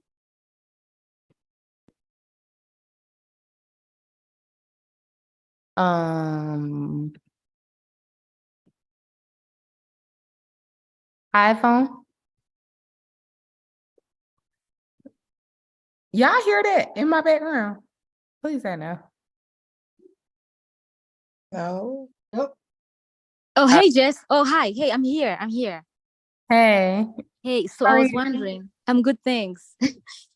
B: iPhone. Y'all hear that in my background? Please say no.
D: No. Nope.
P: Oh, hey, Jess. Oh, hi. Hey, I'm here.
B: Hey.
P: Hey, so
B: How
P: I
B: are
P: was
B: you?
P: wondering. I'm good, thanks.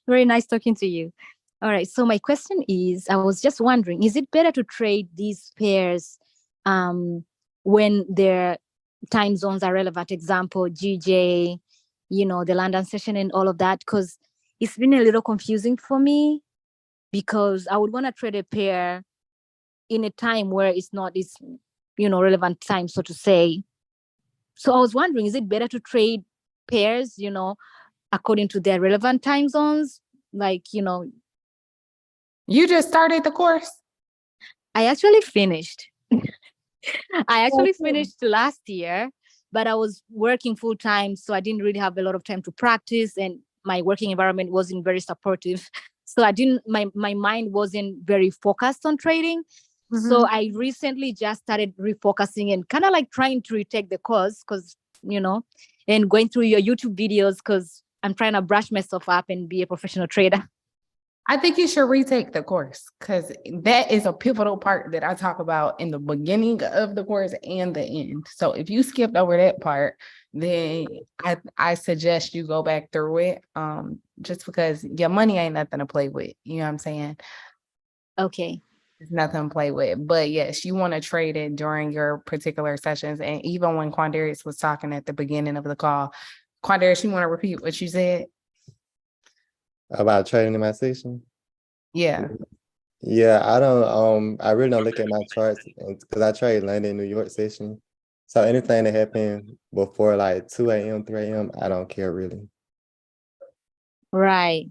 P: Very nice talking to you. All right. So my question is, I was just wondering, is it better to trade these pairs when their time zones are relevant? Example, GJ, the London session and all of that, because it's been a little confusing for me because I would want to trade a pair in a time where it's not this, relevant time, so to say. So I was wondering, is it better to trade pairs, according to their relevant time zones? Like,
B: You just started the course?
P: I actually finished. I actually finished last year, but I was working full time, so I didn't really have a lot of time to practice, and my working environment wasn't very supportive. So my mind wasn't very focused on trading. So I recently just started refocusing and kind of like trying to retake the course because, and going through your YouTube videos because I'm trying to brush myself up and be a professional trader.
B: I think you should retake the course because that is a pivotal part that I talk about in the beginning of the course and the end. So if you skipped over that part, then I suggest you go back through it just because your money ain't nothing to play with. You know what I'm saying?
P: Okay.
B: It's nothing to play with. But yes, you want to trade it during your particular sessions. And even when Quandarius was talking at the beginning of the call, Quandarius, you want to repeat what you said?
E: About trading in my session?
B: Yeah.
E: Yeah, I really don't look at my charts because I trade London, New York session. So anything that happened before like 2 a.m., 3 a.m., I don't care really.
P: Right.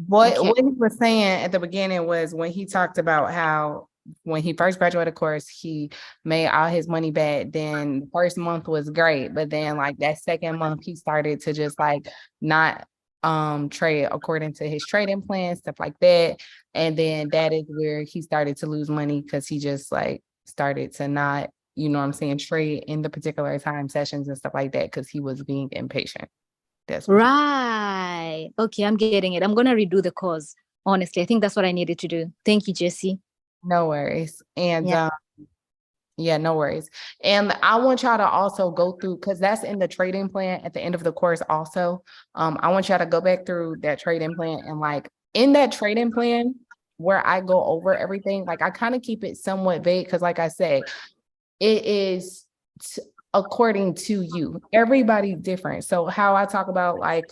B: What he was saying at the beginning was when he talked about how when he first graduated course, he made all his money back. Then the first month was great, but then like that second month, he started to just like not trade according to his trading plan, stuff like that. And then that is where he started to lose money because he just like started to not, trade in the particular time sessions and stuff like that because he was being impatient. That's
P: right. Okay, I'm getting it. I'm gonna redo the course. Honestly, I think that's what I needed to do. Thank you, Jessie.
B: No worries. And yeah, no worries. And I want y'all to also go through, because that's in the trading plan at the end of the course also. I want y'all to go back through that trading plan and like in that trading plan where I go over everything, like I kind of keep it somewhat vague because like I said, it is according to you. Everybody's different. So how I talk about like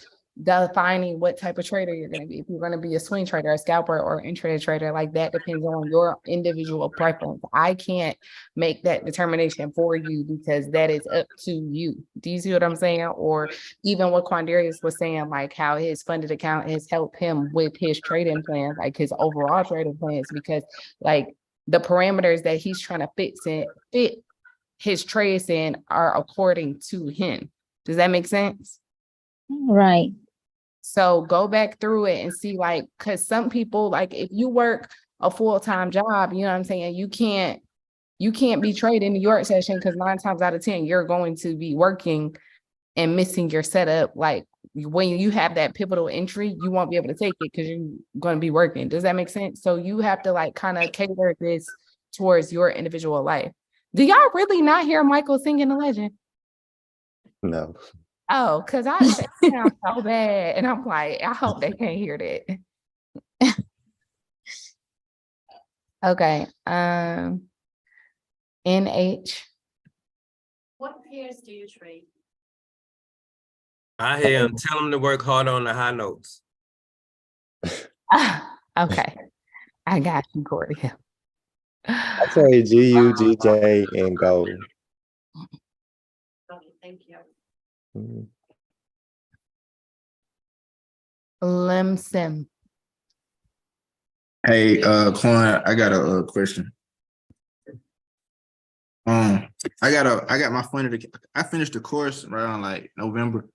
B: defining what type of trader you're going to be. If you're going to be a swing trader, a scalper, or intraday trader, like that depends on your individual preference. I can't make that determination for you because that is up to you. Do you see what I'm saying? Or even what Quandarius was saying, like how his funded account has helped him with his trading plans, like his overall trading plans, because like the parameters that he's trying to fit his trades in are according to him. Does that make sense?
P: Right.
B: So go back through it and see, like, because some people, like, if you work a full-time job, you know what I'm saying, you can't be trading the York session because 9 times out of 10 you're going to be working and missing your setup. Like when you have that pivotal entry, you won't be able to take it because you're going to be working. Does that make sense? So you have to like kind of cater this towards your individual life. Do y'all really not hear Michael singing the legend?
E: No.
B: Oh, because I sound so bad. And I'm like, I hope they can't hear that. Okay. NH.
P: What pairs do you trade?
J: I hear him. Tell him to work harder on the high notes.
B: Okay. I got you, Corey.
E: I trade GU, GJ, and gold.
P: Okay, thank you.
B: Limsim.
Q: Hey, Quan, I got a question. I got my I finished the course around like November,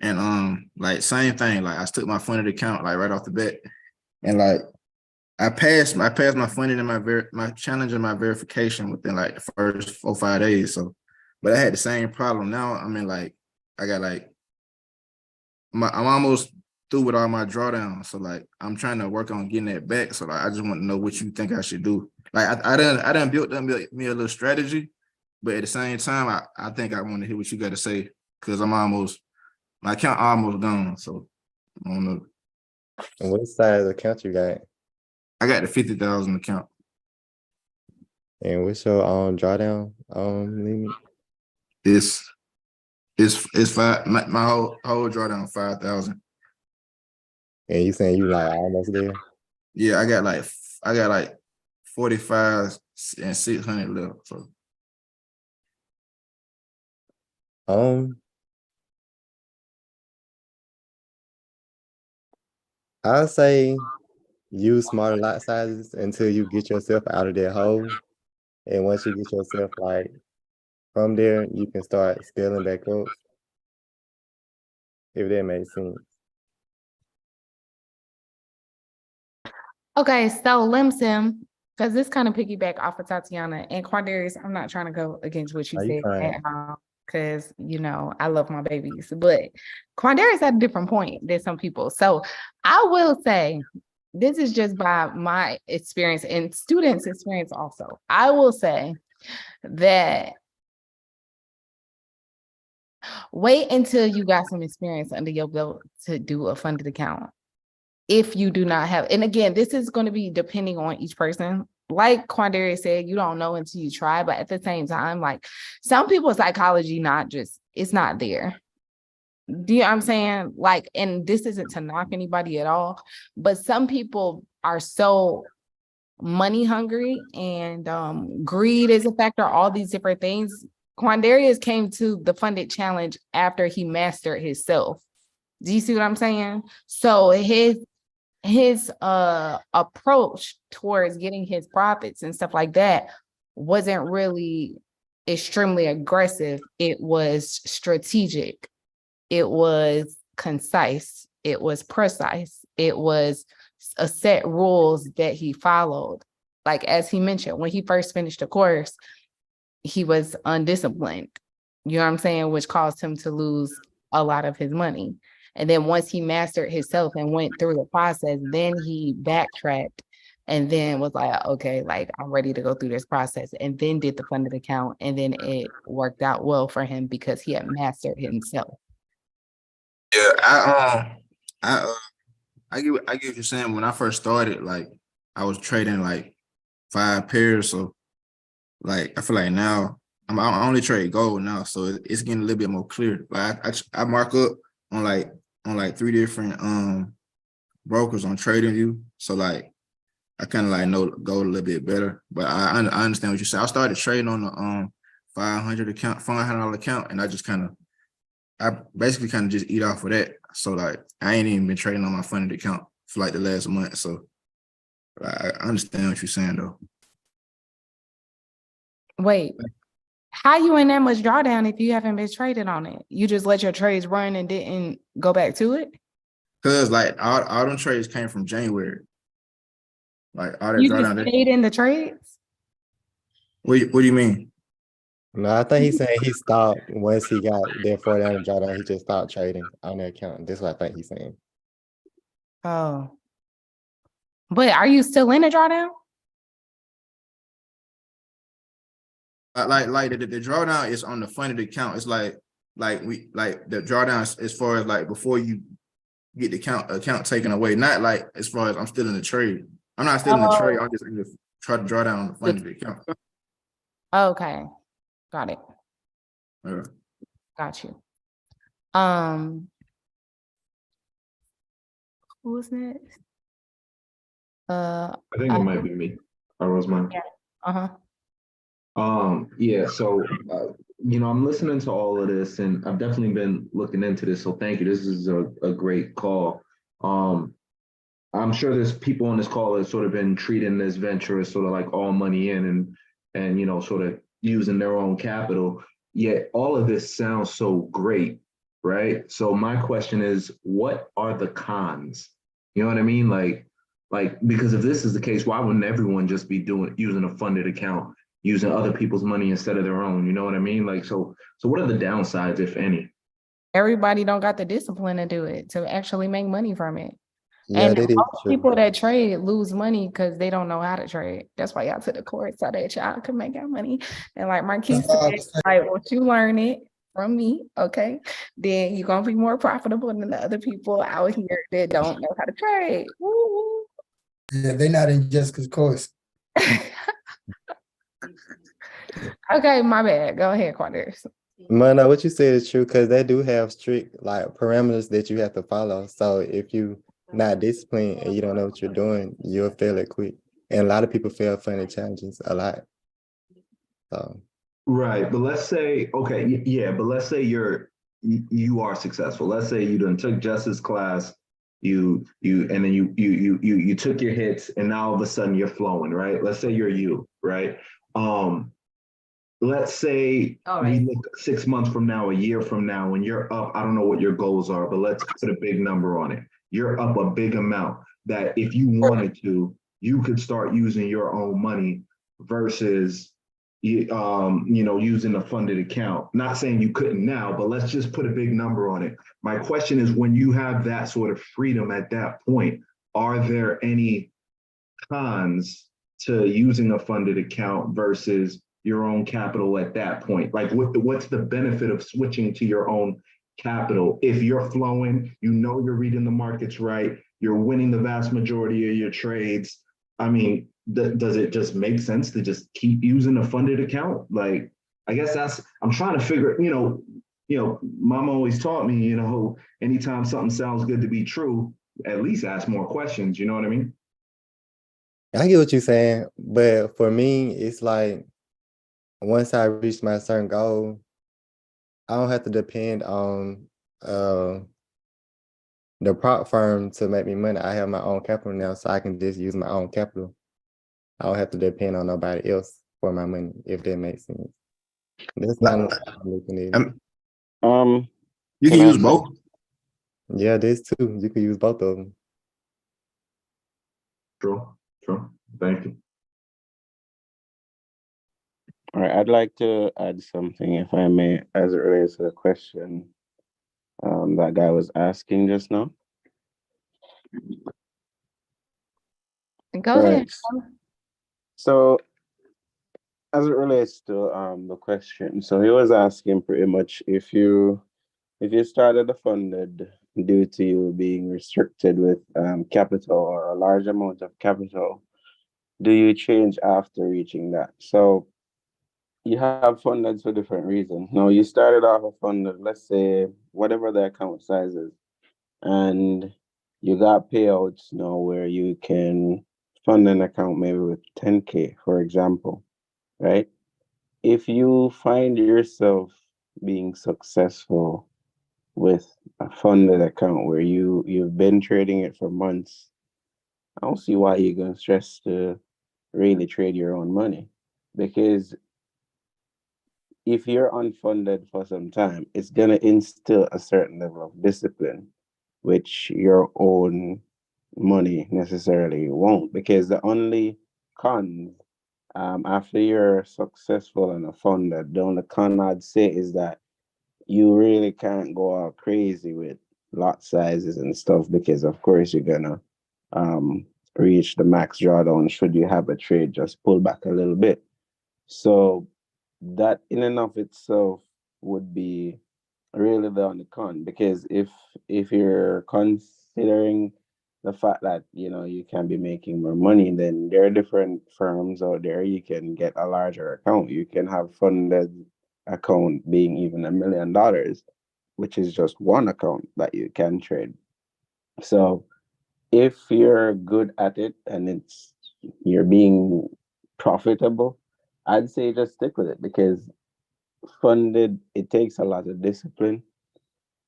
Q: and like same thing. Like I took my funded account like right off the bat, and like I passed my funding and my challenge and my verification within like the first 4 or 5 days. So, but I had the same problem. Now I mean, like I got like I'm almost through with all my drawdowns. So like I'm trying to work on getting that back. So like I just want to know what you think I should do. Like I done built me a little strategy, but at the same time, I think I want to hear what you got to say because my account almost gone. So I don't know.
E: And what size account you got?
Q: I got the 50,000 account.
E: And what's your drawdown limit?
Q: It's five. My whole drawdown 5,000.
E: And you saying you like almost there?
Q: Yeah, I got like 45 and 600 left. So
E: I'll say use smaller lot sizes until you get yourself out of that hole. And once you get yourself like from there, you can start scaling back up. If that makes sense.
B: Okay, so Limsim, because this kind of piggyback off of Tatiana and Quandarius, I'm not trying to go against what you said at all, because you know I love my babies, but Quandarius had a different point than some people. So I will say, this is just by my experience and students' experience also. I will say that wait until you got some experience under your belt to do a funded account. If you do not have, and again, this is going to be depending on each person. Like Quandarius said, you don't know until you try, but at the same time, like some people's psychology, it's not there. Do you know what I'm saying? Like, and this isn't to knock anybody at all, but some people are so money hungry and greed is a factor, all these different things. Quandarius came to the funded challenge after he mastered himself. Do you see what I'm saying? So his approach towards getting his profits and stuff like that wasn't really extremely aggressive. It was strategic. It was concise. It was precise. It was a set rules that he followed. Like, as he mentioned, when he first finished the course, he was undisciplined, you know what I'm saying? Which caused him to lose a lot of his money. And then once he mastered himself and went through the process, then he backtracked and then was like, okay, like I'm ready to go through this process, and then did the funded account. And then it worked out well for him because he had mastered himself.
Q: Yeah, I get what you're saying. When I first started, like I was trading like 5 pairs. So like I feel like now I only trade gold now, so it's getting a little bit more clear. Like I mark up on like on like 3 different brokers on TradingView. So like I kind of like know gold a little bit better. But I understand what you said. I started trading on the $500 account, and I basically kind of just eat off of that. So like I ain't even been trading on my funded account for like the last month. So I understand what you're saying though.
B: Wait, how you in that much drawdown if you haven't been trading on it? You just let your trades run and didn't go back to it?
Q: Cause like all them trades came from January. Like all that
B: You
Q: drawdown.
B: just stayed in the trades?
Q: What do you mean?
E: No, I think he's saying he stopped once he got there for that drawdown. He just stopped trading on the account. That's what I think he's saying.
B: Oh. But are you still in a drawdown?
Q: Like the drawdown is on the funded account. It's like the drawdown as far as like before you get the account taken away. Not like as far as I'm still in the trade. I'm not still in the trade. I'm just going to try to draw down on the funded account.
B: Okay. Got it.
Q: Yeah.
B: Got you. Who was next?
N: I think it might be me. I was mine.
B: Yeah. Uh-huh.
N: Yeah, so I'm listening to all of this, and I've definitely been looking into this. So thank you. This is a great call. I'm sure there's people on this call that sort of been treating this venture as sort of like all money in and sort of using their own capital. Yet all of this sounds so great, right? So my question is, what are the cons? You know what I mean? Like because if this is the case, why wouldn't everyone just be using a funded account, using other people's money instead of their own? You know what I mean? Like, so what are the downsides, if any?
B: Everybody don't got the discipline to do it, to actually make money from it.
E: Yeah,
B: And
E: that is
B: most
E: true.
B: people that trade lose money because they don't know how to trade. That's why y'all took the course so that y'all can make out money. And like Marquise said, like once you learn it from me, okay, then you're gonna be more profitable than the other people out here that don't know how to trade. Woo.
F: Yeah, they're not in Jessica's course.
B: Okay, my bad. Go ahead, Quandarius.
E: No, what you said is true because they do have strict like parameters that you have to follow. So if you not disciplined and you don't know what you're doing, you'll fail it quick. And a lot of people fail funding challenges a lot. So
N: Right, but let's say, okay, yeah, but let's say you are successful. Let's say you done took Jess's class, and then you took your hits, and now all of a sudden you're flowing, right? Let's say you're you, right? Let's say we look 6 months from now, a year from now, when you're up, I don't know what your goals are, but let's put a big number on it. You're up a big amount that if you wanted to, you could start using your own money versus using a funded account. Not saying you couldn't now, but let's just put a big number on it. My question is, when you have that sort of freedom at that point, are there any cons to using a funded account versus your own capital at that point? Like what's the benefit of switching to your own capital? If you're flowing, you're reading the markets right, you're winning the vast majority of your trades. I mean, does it just make sense to just keep using a funded account? Like, I guess I'm trying to figure, Mama always taught me, anytime something sounds good to be true, at least ask more questions. You know what I mean?
E: I get what you're saying, but for me, it's like once I reach my certain goal, I don't have to depend on the prop firm to make me money. I have my own capital now, so I can just use my own capital. I don't have to depend on nobody else for my money, if that makes sense. That's kind of how I'm looking at it.
Q: You can use both.
E: Yeah, there's two. You can use both of them.
N: True. Thank you.
R: All right, I'd like to add something, if I may, as it relates to the question that guy was asking just now.
B: Go ahead.
R: So, as it relates to the question, so he was asking pretty much if you started a funded due to you being restricted with capital or a large amount of capital, do you change after reaching that? So you have funded for different reasons. Now you started off a funded, let's say whatever the account size is, and you got payouts now where you can fund an account maybe with 10K, for example, right? If you find yourself being successful with a funded account where you've been trading it for months, I don't see why you're going to stress to really trade your own money. Because if you're unfunded for some time, it's going to instill a certain level of discipline, which your own money necessarily won't. Because the only cons, after you're successful and funded, the only con I'd say is that you really can't go out crazy with lot sizes and stuff, because of course you're gonna reach the max drawdown should you have a trade just pull back a little bit. So that in and of itself would be really the only con, because if you're considering the fact that you can be making more money, then there are different firms out there. You can get a larger account. You can have funded account being even $1 million, which is just one account that you can trade. So if you're good at it and you're being profitable, I'd say just stick with it, because funded, it takes a lot of discipline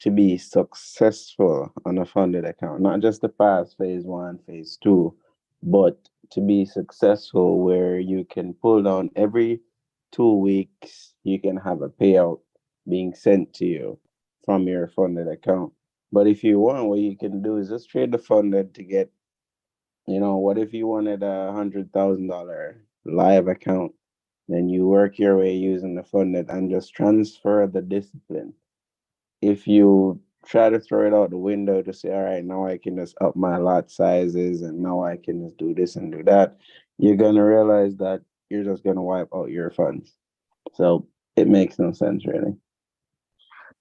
R: to be successful on a funded account, not just to pass phase 1, phase 2, but to be successful where you can pull down every 2 weeks, you can have a payout being sent to you from your funded account. But if you want, what you can do is just trade the funded to get, what if you wanted $100,000 live account? Then you work your way using the funded and just transfer the discipline. If you try to throw it out the window to say, all right, now I can just up my lot sizes and now I can just do this and do that, you're going to realize that you're just going to wipe out your funds. So it makes no sense, really.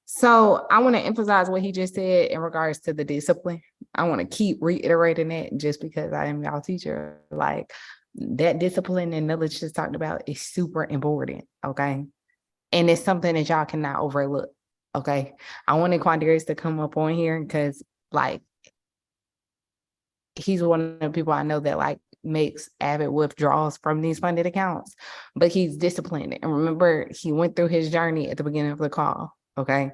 B: So I want to emphasize what he just said in regards to the discipline. I want to keep reiterating it just because I am y'all teacher. Like, that discipline and knowledge just talked about is super important, okay? And it's something that y'all cannot overlook, okay? I wanted Quandarius to come up on here because, like, he's one of the people I know that, like, makes avid withdrawals from these funded accounts, but he's disciplined. And remember, he went through his journey at the beginning of the call, okay?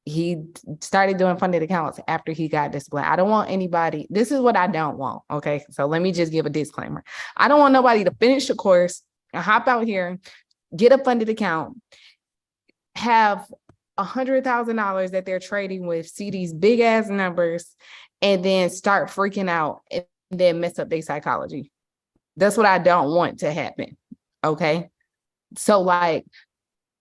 B: He started doing funded accounts after he got disciplined. I don't want anybody, this is what I don't want, okay? So let me just give a disclaimer. I don't want nobody to finish the course and hop out here, get a funded account, have $100,000 that they're trading with, see these big ass numbers, and then start freaking out and then mess up their psychology. That's what I don't want to happen, okay? So, like,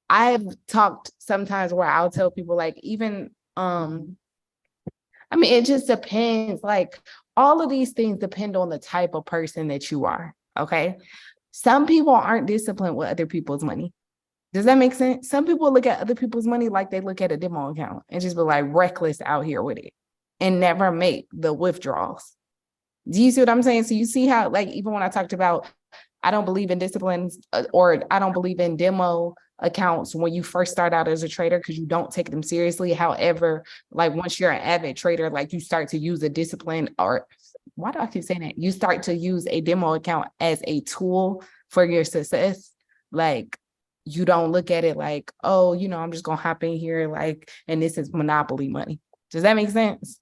B: I've talked sometimes where I'll tell people, like, even, it just depends. Like, all of these things depend on the type of person that you are, okay? Some people aren't disciplined with other people's money. Does that make sense? Some people look at other people's money like they look at a demo account and just be like reckless out here with it and never make the withdrawals. Do you see what I'm saying? So you see how, like, even when I talked about, I don't believe in disciplines or I don't believe in demo accounts when you first start out as a trader, because you don't take them seriously. However, like, once you're an avid trader, like, you start to use a discipline, or why do I keep saying that? You start to use a demo account as a tool for your success. Like, you don't look at it like, oh, I'm just going to hop in here, like, and this is monopoly money. Does that make sense?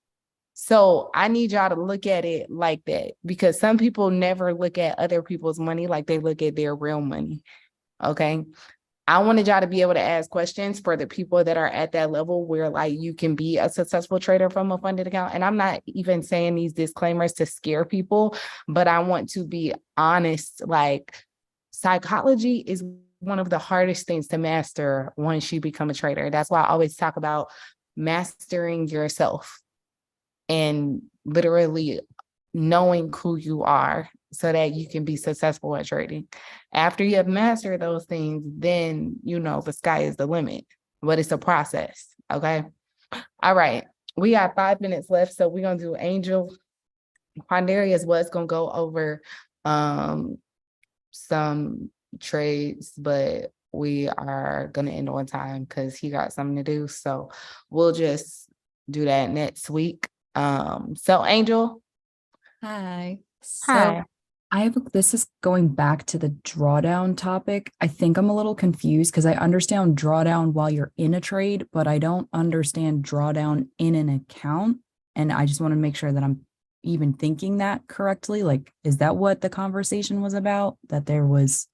B: So I need y'all to look at it like that, because some people never look at other people's money like they look at their real money. Okay. I wanted y'all to be able to ask questions for the people that are at that level where, like, you can be a successful trader from a funded account. And I'm not even saying these disclaimers to scare people, but I want to be honest. Like, psychology is one of the hardest things to master once you become a trader. That's why I always talk about mastering yourself and literally knowing who you are so that you can be successful at trading. After you have mastered those things, then, the sky is the limit, but it's a process. Okay. All right. We got 5 minutes left. So we're going to do Angel. Quandarius was going to go over some trades, but we are going to end on time because he got something to do. So we'll just do that next week. So Angel.
S: Hi. So
B: Hi.
S: this is going back to the drawdown topic. I think I'm a little confused because I understand drawdown while you're in a trade, but I don't understand drawdown in an account. And I just want to make sure that I'm even thinking that correctly. Like, is that what the conversation was about? That there was,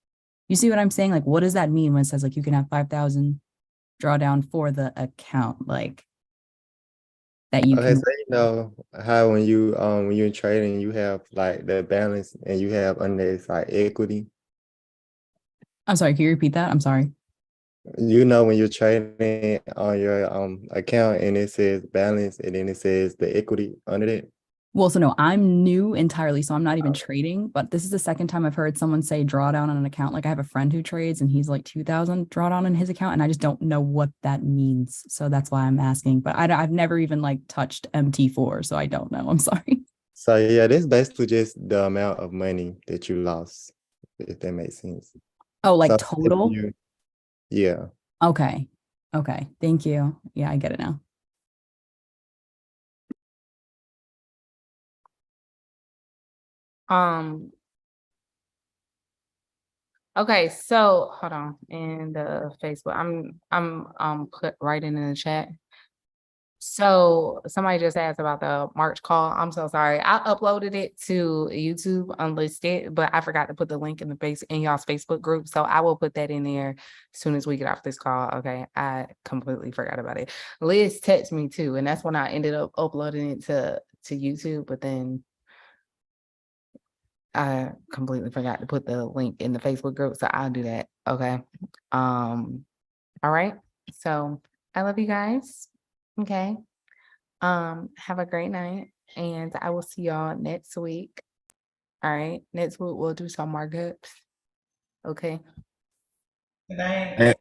S: you see what I'm saying? Like, what does that mean when it says like you can have 5,000 drawdown for the account? Like that you
E: Okay,
S: can.
E: so you know how when you're trading, you have like the balance and you have under it's like equity.
S: I'm sorry, can you repeat that? I'm sorry.
E: You know when you're trading on your account and it says balance and then it says the equity under it.
S: Well, so no, I'm new entirely, so I'm not even trading, but this is the second time I've heard someone say drawdown on an account. Like I have a friend who trades and he's like 2,000 drawdown in his account, and I just don't know what that means. So that's why I'm asking, but I've never even like touched MT4, so I don't know. I'm sorry.
E: So yeah, that's basically just the amount of money that you lost, if that makes sense.
S: Oh, like
E: So if
S: total?
E: yeah.
S: Okay. Okay. Thank you. Yeah, I get it now.
B: Okay, so hold on. In the Facebook, I'm put right in the chat. So somebody just asked about the March call. I'm so sorry. I uploaded it to YouTube unlisted, but I forgot to put the link in y'all's Facebook group. So I will put that in there as soon as we get off this call. Okay. I completely forgot about it. Liz texted me too, and that's when I ended up uploading it to YouTube, but then I completely forgot to put the link in the Facebook group. So I'll do that. Okay. All right. So I love you guys. Okay. Have a great night, and I will see y'all next week. All right. Next week we'll do some markups. Okay.
Q: Good night.